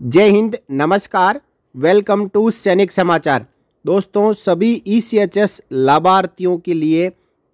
जय हिंद, नमस्कार। Welcome to सैनिक समाचार। दोस्तों, सभी ईसीएचएस लाभार्थियों के लिए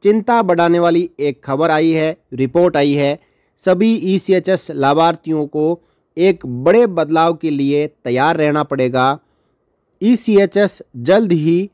चिंता बढ़ाने वाली एक खबर आई है, रिपोर्ट आई है। सभी ईसीएचएस लाभार्थियों को एक बड़े बदलाव के लिए तैयार रहना पड़ेगा। ईसीएचएस जल्द ही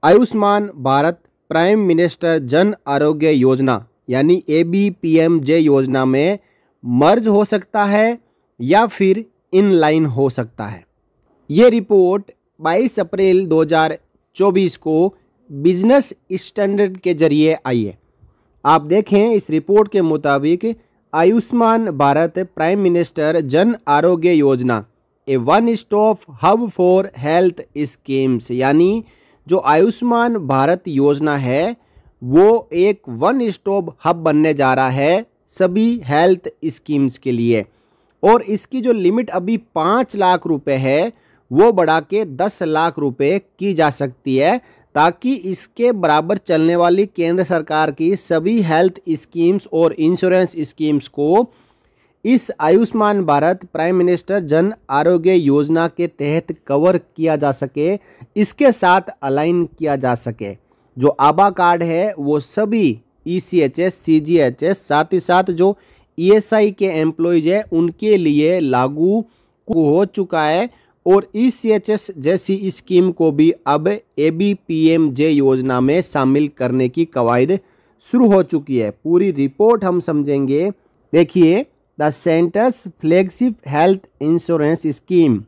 आयुष्मान भारत प्राइम मिनिस्टर जन आरोग्य योजना यानी ABPMJ योजना में मर्ज हो सकता है या फिर इनलाइन हो सकता है। ये रिपोर्ट 22 अप्रैल 2024 को बिजनेस स्टैंडर्ड के जरिए आई है। आप देखें, इस रिपोर्ट के मुताबिक Ayushman Bharat Prime Minister Jan Arogya Yojana a one stop hub for health schemes, यानी जो आयुष्मान भारत योजना है वो एक वन स्टॉप हब बनने जा रहा है सभी हेल्थ स्कीम्स के लिए। और इसकी जो लिमिट अभी 5 लाख रुपए है वो बढ़ा के 10 लाख रुपए की जा सकती है, ताकि इसके बराबर चलने वाली केंद्र सरकार की सभी हेल्थ स्कीम्स और इंश्योरेंस स्कीम्स को इस आयुष्मान भारत प्राइम मिनिस्टर जन आरोग्य योजना के तहत कवर किया जा सके, इसके साथ अलाइन किया जा सके। जो आभा कार्ड है वो सभी ईसीएचएस, सीजीएचएस, साथ ही साथ जो ईएसआई के एम्प्लॉयज है उनके लिए लागू हो चुका है। और ईसीएचएस जैसी स्कीम को भी अब ABPMJ योजना में शामिल करने की कवायद शुरू हो चुकी है। पूरी रिपोर्ट हम समझेंगे। देखिए, the centre's flagship health insurance scheme,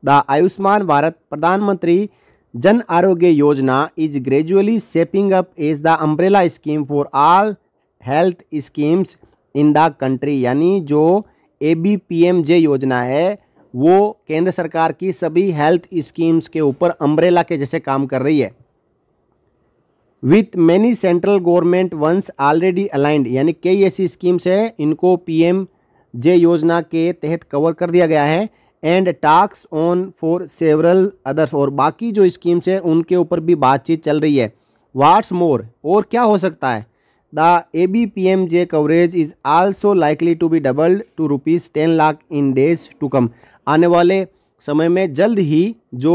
the Ayushman Bharat Pradhan Mantri Jan Arogya Yojana is gradually shaping up as the umbrella scheme for all health schemes in the country, यानी जो ABPMJ योजना है वो केंद्र सरकार की सभी हेल्थ स्कीम्स के ऊपर अम्ब्रेला के जैसे काम कर रही है। With many central government ones already aligned, यानी कई ऐसी स्कीम्स है इनको PMJ योजना के तहत कवर कर दिया गया है। And task on for several others, और बाकी जो स्कीम्स है उनके ऊपर भी बातचीत चल रही है। व्हाट्स मोर, और क्या हो सकता है, the ABPMJ coverage is also likely to be doubled to ₹10 lakh in days to come. आने वाले समय में जल्द ही जो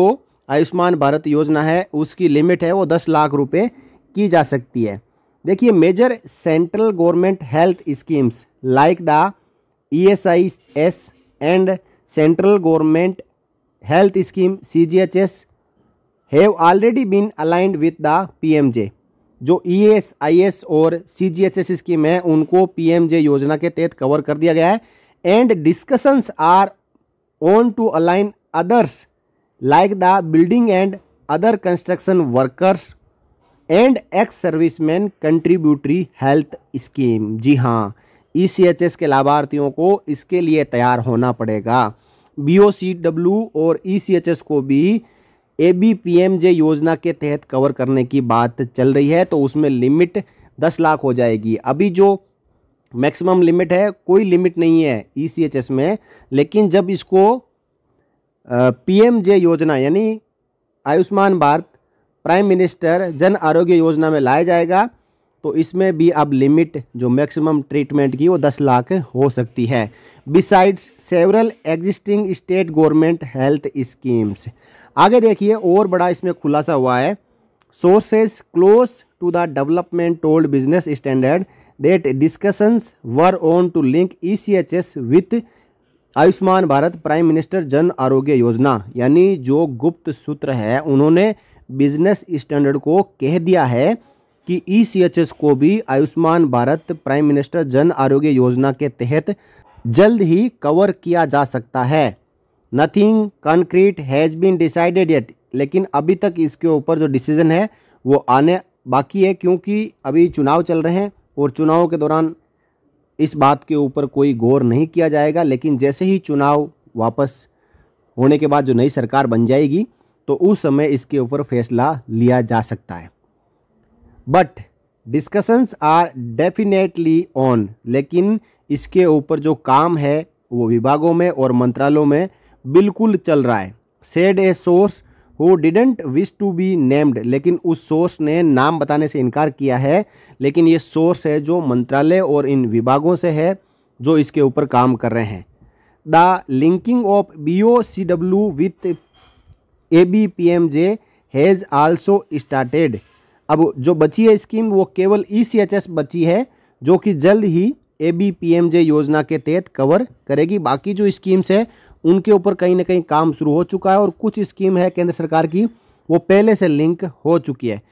आयुष्मान भारत योजना है उसकी लिमिट है वो 10 लाख रुपए की जा सकती है। देखिए, major central government health schemes like the ESIS and central government health scheme CGHS have already been aligned with the PMJ। जो ESIS और CGHS स्कीम है उनको PMJ योजना के तहत कवर कर दिया गया है। And discussions are on to align others like the building and other construction workers and ex servicemen contributory health scheme. जी हाँ, ECHS के लाभार्थियों को इसके लिए तैयार होना पड़ेगा। BOCW और ECHS को भी ABPMJ योजना के तहत कवर करने की बात चल रही है, तो उसमें लिमिट 10 लाख हो जाएगी। अभी जो मैक्सिमम लिमिट है, कोई लिमिट नहीं है ECHS में, लेकिन जब इसको PMJ योजना यानी आयुष्मान भारत प्राइम मिनिस्टर जन आरोग्य योजना में लाया जाएगा तो इसमें भी अब लिमिट जो मैक्सिमम ट्रीटमेंट की वो 10 लाख हो सकती है। Besides several existing state government health schemes. आगे देखिए, और बड़ा इसमें खुलासा हुआ है। Sources close to the development told Business Standard that discussions were on to link ECHS with Ayushman Bharat Prime Minister Jan Arogya योजना, यानी जो गुप्त सूत्र है उन्होंने बिजनेस स्टैंडर्ड को कह दिया है कि ECHS को भी आयुष्मान भारत प्राइम मिनिस्टर जन आरोग्य योजना के तहत जल्द ही कवर किया जा सकता है। Nothing concrete has been decided yet, लेकिन अभी तक इसके ऊपर जो डिसीजन है वो आने बाकी है, क्योंकि अभी चुनाव चल रहे हैं और चुनाव के दौरान इस बात के ऊपर कोई गौर नहीं किया जाएगा। लेकिन जैसे ही चुनाव वापस होने के बाद जो नई सरकार बन जाएगी तो उस समय इसके ऊपर फैसला लिया जा सकता है। But discussions are definitely on, लेकिन इसके ऊपर जो काम है वो विभागों में और मंत्रालयों में बिल्कुल चल रहा है। Said a source who didn't wish to be named, लेकिन उस सोर्स ने नाम बताने से इनकार किया है। लेकिन ये सोर्स है जो मंत्रालय और इन विभागों से है जो इसके ऊपर काम कर रहे हैं। The linking of BOCW with ABPMJ has also started. अब जो बची है स्कीम वो केवल ECHS बची है, जो कि जल्द ही ABPMJ योजना के तहत कवर करेगी। बाकी जो स्कीम्स है उनके ऊपर कहीं ना कहीं काम शुरू हो चुका है और कुछ स्कीम है केंद्र सरकार की वो पहले से लिंक हो चुकी है।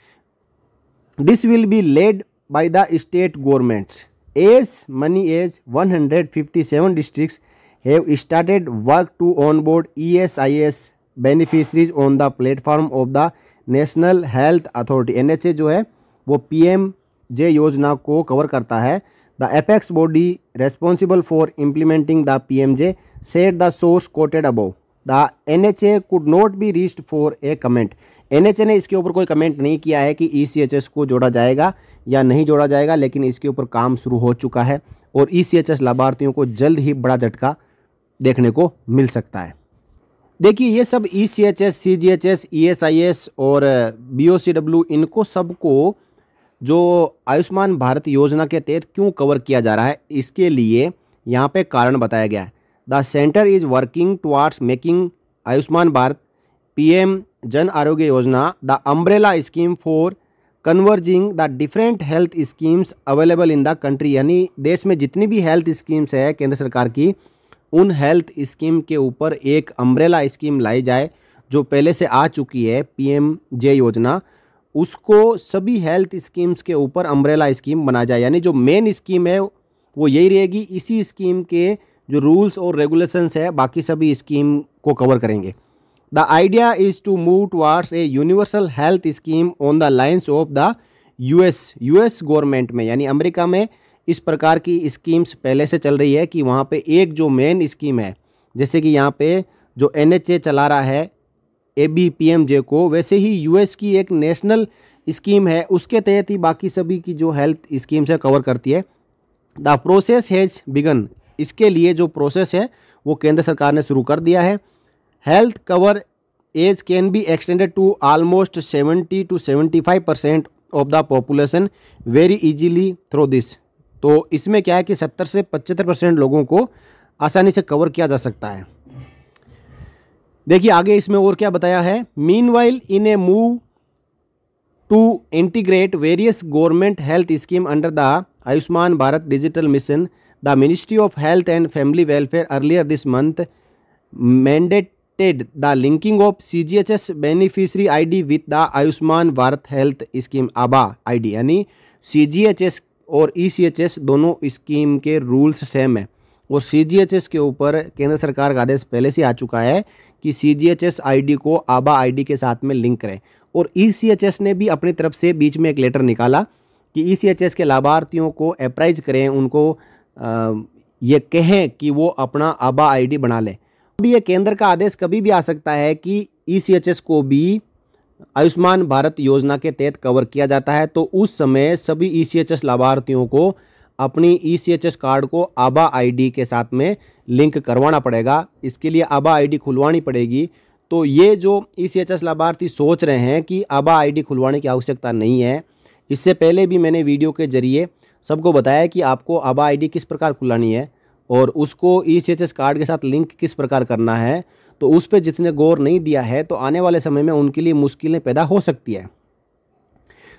This will be led by the state governments as many as 157 districts have started work to onboard ESIS beneficiaries on the platform of the National Health Authority. NHA जो है वो PMJ योजना को कवर करता है। The apex body responsible for implementing the PMJ said the source quoted above. The NHA could not be reached for a comment. NHA ने इसके ऊपर कोई कमेंट नहीं किया है कि ECHS को जोड़ा जाएगा या नहीं जोड़ा जाएगा, लेकिन इसके ऊपर काम शुरू हो चुका है और ECHS लाभार्थियों को जल्द ही बड़ा झटका देखने को मिल सकता है। देखिए ये सब ECHS, CGHS, ESIS और BOCW इनको सबको जो आयुष्मान भारत योजना के तहत क्यों कवर किया जा रहा है, इसके लिए यहाँ पे कारण बताया गया है। The centre is working towards making Ayushman Bharat PM जन आरोग्य योजना the umbrella scheme for converging the different health schemes available in the country. यानी देश में जितनी भी हेल्थ स्कीम्स है केंद्र सरकार की, उन हेल्थ स्कीम के ऊपर एक अम्ब्रेला स्कीम लाई जाए जो पहले से आ चुकी है PMJ योजना, उसको सभी हेल्थ स्कीम्स के ऊपर अम्ब्रेला स्कीम बना जाए। यानी जो मेन स्कीम है वो यही रहेगी, इसी स्कीम के जो रूल्स और रेगुलेशंस है बाकी सभी स्कीम को कवर करेंगे। The idea is to move towards a universal health scheme on the lines of the US government में, यानी अमेरिका में इस प्रकार की स्कीम्स पहले से चल रही है कि वहाँ पे एक जो मेन स्कीम है, जैसे कि यहाँ पे जो NHA चला रहा है ABPMJ को, वैसे ही US की एक नेशनल स्कीम है, उसके तहत ही बाकी सभी की जो हेल्थ स्कीम्स है कवर करती है। The process has begun. इसके लिए जो प्रोसेस है वो केंद्र सरकार ने शुरू कर दिया है। Health cover as can be extended to almost 70 to 75% of the population very easily through this. तो इसमें क्या है कि 70 से 75% लोगों को आसानी से कवर किया जा सकता है। देखिए आगे इसमें और क्या बताया है। Meanwhile in a move to integrate various government health scheme under the Ayushman Bharat digital mission, the Ministry of Health and Family Welfare earlier this month mandated the linking of CGHS beneficiary ID with the Ayushman Bharat Health Scheme ABA ID। यानी CGHS और ECHS दोनों scheme के rules same है और CGHS के ऊपर केंद्र सरकार का आदेश पहले से आ चुका है कि CGHS ID को ABA ID के साथ में लिंक करें। और ECHS ने भी अपनी तरफ से बीच में एक लेटर निकाला कि ECHS के लाभार्थियों को अप्राइज करें, उनको ये कहें कि वो अपना ABA ID बना लें। अभी ये केंद्र का आदेश कभी भी आ सकता है कि ECHS को भी आयुष्मान भारत योजना के तहत कवर किया जाता है, तो उस समय सभी ECHS लाभार्थियों को अपनी ECHS कार्ड को ABA ID के साथ में लिंक करवाना पड़ेगा। इसके लिए ABA ID खुलवानी पड़ेगी। तो ये जो ECHS लाभार्थी सोच रहे हैं कि ABA ID खुलवाने की आवश्यकता नहीं है, इससे पहले भी मैंने वीडियो के जरिए सबको बताया कि आपको ABA ID किस प्रकार खुलानी है और उसको ECHS कार्ड के साथ लिंक किस प्रकार करना है। तो उस पर जितने गौर नहीं दिया है तो आने वाले समय में उनके लिए मुश्किलें पैदा हो सकती है।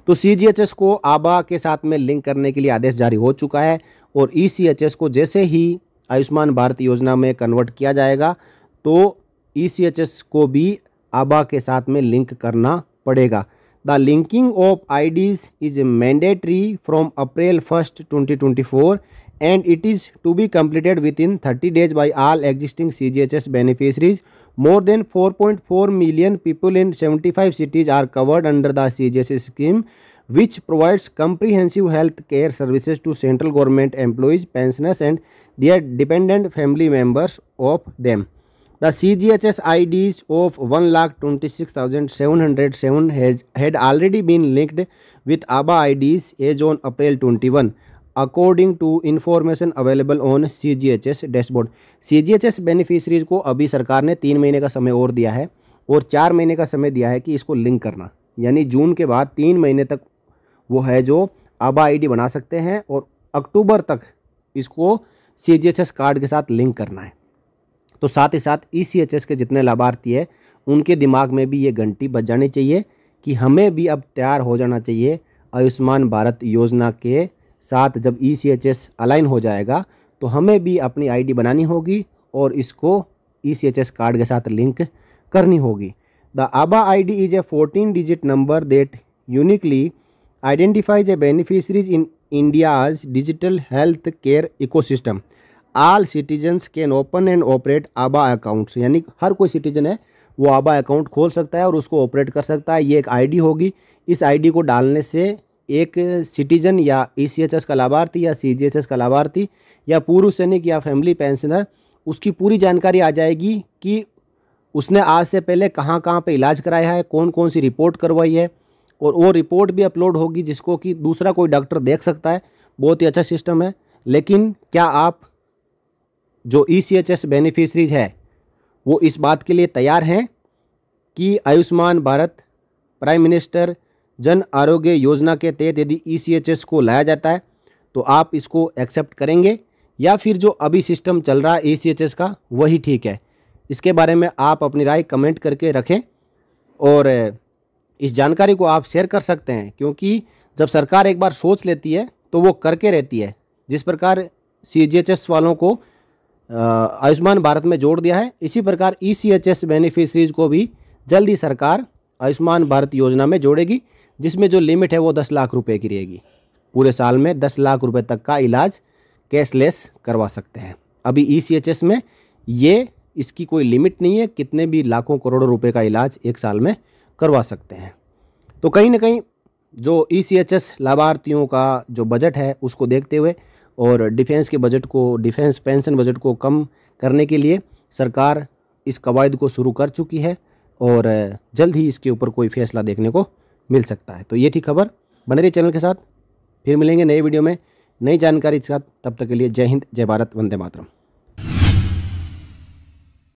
तो CGHS को ABA के साथ में लिंक करने के लिए आदेश जारी हो चुका है और ECHS को जैसे ही आयुष्मान भारत योजना में कन्वर्ट किया जाएगा तो ECHS को भी ABA के साथ में लिंक करना पड़ेगा। The linking of IDs is mandatory from April 1st, 2024 and it is to be completed within 30 days by all existing CGHS beneficiaries. More than 4.4 million people in 75 cities are covered under the CGHS scheme, which provides comprehensive health care services to central government employees, pensioners and their dependent family members of them. The CGHS IDs of 1,26,707 had already been linked with ABA IDs as on April 21, according to information available on CGHS dashboard. CGHS beneficiaries को अभी सरकार ने 3 महीने का समय और दिया है और 4 महीने का समय दिया है कि इसको लिंक करना, यानी जून के बाद 3 महीने तक वो है जो ABA ID बना सकते हैं और अक्टूबर तक इसको CGHS कार्ड के साथ लिंक करना है। तो साथ ही साथ ECHS के जितने लाभार्थी है उनके दिमाग में भी ये घंटी बज जानी चाहिए कि हमें भी अब तैयार हो जाना चाहिए आयुष्मान भारत योजना के साथ। जब ECHS अलाइन हो जाएगा तो हमें भी अपनी ID बनानी होगी और इसको ECHS कार्ड के साथ लिंक करनी होगी। The Abha ID is a 14-digit number that uniquely identifies A beneficiaries in India's digital health care ecosystem. All citizens can open and operate Abha accounts, यानी हर कोई सिटीजन है वो आभा अकाउंट खोल सकता है और उसको ऑपरेट कर सकता है। ये एक ID होगी। इस ID को डालने से एक सिटीजन या ECHS का लाभार्थी या CGHS का लाभार्थी या पूर्व सैनिक या फैमिली पेंशनर, उसकी पूरी जानकारी आ जाएगी कि उसने आज से पहले कहाँ कहाँ पे इलाज कराया है, कौन कौन सी रिपोर्ट करवाई है, और वो रिपोर्ट भी अपलोड होगी जिसको कि दूसरा कोई डॉक्टर देख सकता है। बहुत ही अच्छा सिस्टम है। लेकिन क्या आप जो ECHS बेनिफिशरीज है वो इस बात के लिए तैयार हैं कि आयुष्मान भारत प्राइम मिनिस्टर जन आरोग्य योजना के तहत यदि ECHS को लाया जाता है तो आप इसको एक्सेप्ट करेंगे, या फिर जो अभी सिस्टम चल रहा है ECHS का वही ठीक है? इसके बारे में आप अपनी राय कमेंट करके रखें और इस जानकारी को आप शेयर कर सकते हैं, क्योंकि जब सरकार एक बार सोच लेती है तो वो करके रहती है। जिस प्रकार CGHS वालों को आयुष्मान भारत में जोड़ दिया है, इसी प्रकार ECHS बेनिफिशरीज को भी जल्दी सरकार आयुष्मान भारत योजना में जोड़ेगी, जिसमें जो लिमिट है वो 10 लाख रुपए की रहेगी। पूरे साल में 10 लाख रुपए तक का इलाज कैशलेस करवा सकते हैं। अभी ECHS में ये इसकी कोई लिमिट नहीं है, कितने भी लाखों करोड़ों रुपए का इलाज एक साल में करवा सकते हैं। तो कहीं ना कहीं जो ECHS लाभार्थियों का जो बजट है उसको देखते हुए और डिफेंस के बजट को, डिफेंस पेंशन बजट को कम करने के लिए सरकार इस कवायद को शुरू कर चुकी है और जल्द ही इसके ऊपर कोई फैसला देखने को मिल सकता है। तो ये थी खबर। बने रहिए चैनल के साथ, फिर मिलेंगे नए वीडियो में नई जानकारी के साथ। तब तक के लिए जय हिंद, जय भारत, वंदे मातरम।